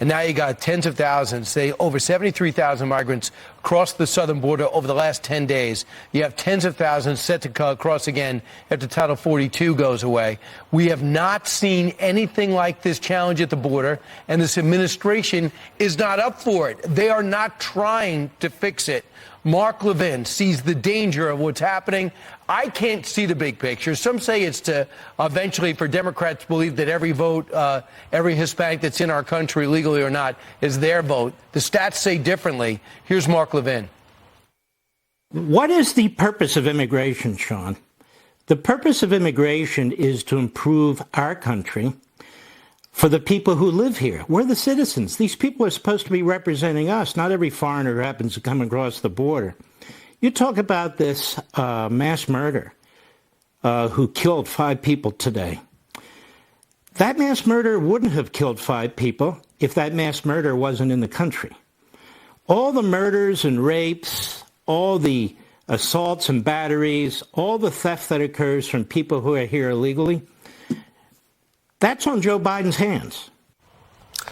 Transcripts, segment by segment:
And now you got tens of thousands, say over 73,000 migrants crossed the southern border over the last 10 days. You have tens of thousands set to cross again after Title 42 goes away. We have not seen anything like this challenge at the border, and this administration is not up for it. They are not trying to fix it. Mark Levin sees the danger of what's happening. I can't see the big picture. Some say it's to eventually for Democrats to believe that every vote, every Hispanic that's in our country, legally or not, is their vote. The stats say differently. Here's Mark Levin. What is the purpose of immigration, Sean? The purpose of immigration is to improve our country for the people who live here. We're the citizens. These people are supposed to be representing us, not every foreigner who happens to come across the border. You talk about this mass murder who killed 5 people today. That mass murder wouldn't have killed 5 people if that mass murder wasn't in the country. All the murders and rapes, all the assaults and batteries, all the theft that occurs from people who are here illegally, that's on Joe Biden's hands.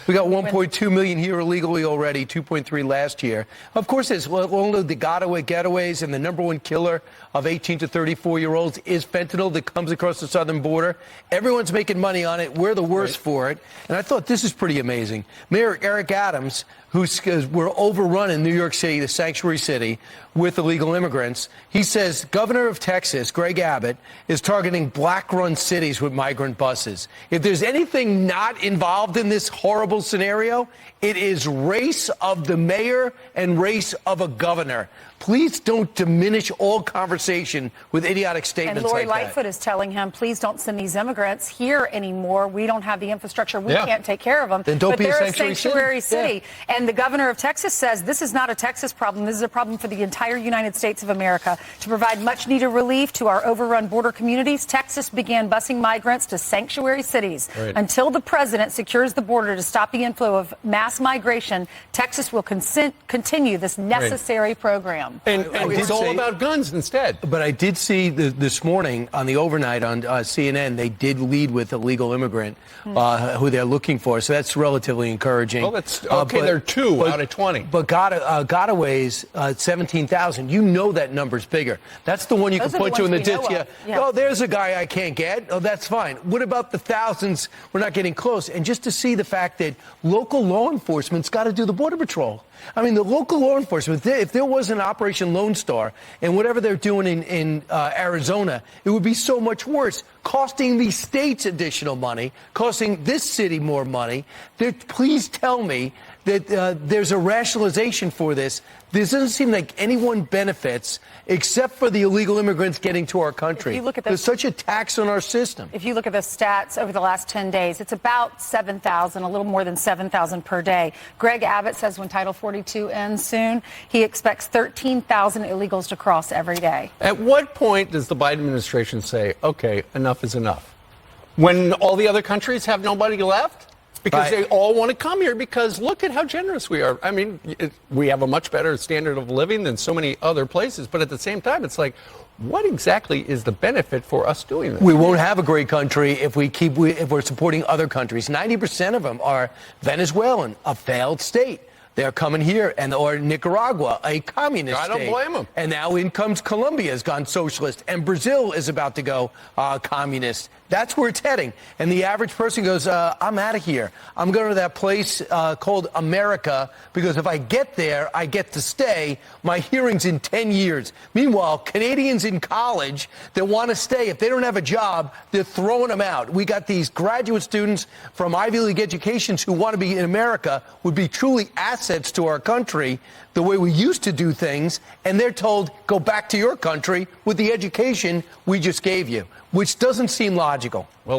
We got 1.2 million here illegally already, 2.3 last year. Of course, it's only the getaways, and the number one killer of 18 to 34-year-olds is fentanyl that comes across the southern border. Everyone's making money on it. We're the worst for it. And I thought this is pretty amazing. Mayor Eric Adams, we're overrun in New York City, the sanctuary city, with illegal immigrants. He says Governor of Texas, Greg Abbott, is targeting black-run cities with migrant buses. If there's anything not involved in this horrible scenario, it is race of the mayor and race of a governor. Please don't diminish all conversation with idiotic statements like that. And Lori Lightfoot is telling him, please don't send these immigrants here anymore. We don't have the infrastructure. We can't take care of them. Then don't but be they're a sanctuary city. Yeah. And the governor of Texas says this is not a Texas problem. This is a problem for the entire United States of America. To provide much-needed relief to our overrun border communities, Texas began busing migrants to sanctuary cities. Right. Until the president secures the border to stop the inflow of mass migration, Texas will continue this necessary program. And it's all about guns instead. But I did see this morning on the overnight on CNN, they did lead with a legal immigrant who they're looking for. So that's relatively encouraging. Well, that's okay. They're 2 out of 20. But gotaways, 17,000. You know that number's bigger. That's the one you can point to in the ditch. Yeah. Oh, there's a guy I can't get. Oh, that's fine. What about the thousands we're not getting close? And just to see the fact that local law enforcement's got to do the border patrol. I mean, the local law enforcement, if there was an Operation Lone Star and whatever they're doing in Arizona, it would be so much worse, costing these states additional money, costing this city more money. Please tell me that there's a rationalization for this. This doesn't seem like anyone benefits except for the illegal immigrants getting to our country. If you look at There's such a tax on our system. If you look at the stats over the last 10 days, it's about 7,000, a little more than 7,000 per day. Greg Abbott says when Title 42 ends soon, he expects 13,000 illegals to cross every day. At what point does the Biden administration say, okay, enough is enough? When all the other countries have nobody left? Because they all want to come here because look at how generous we are. I mean, we have a much better standard of living than so many other places. But at the same time, it's like, what exactly is the benefit for us doing this? We won't have a great country if we're supporting other countries. 90% of them are Venezuelan, a failed state. They're coming here, or Nicaragua, a communist state. I don't blame them. And now in comes Colombia, has gone socialist, and Brazil is about to go communist. That's where it's heading. And the average person goes, I'm out of here. I'm going to that place called America, because if I get there, I get to stay. My hearing's in 10 years. Meanwhile, Canadians in college that want to stay, if they don't have a job, they're throwing them out. We got these graduate students from Ivy League educations who want to be in America, would be truly assets to our country, the way we used to do things, and they're told, go back to your country with the education we just gave you, which doesn't seem logical. Well,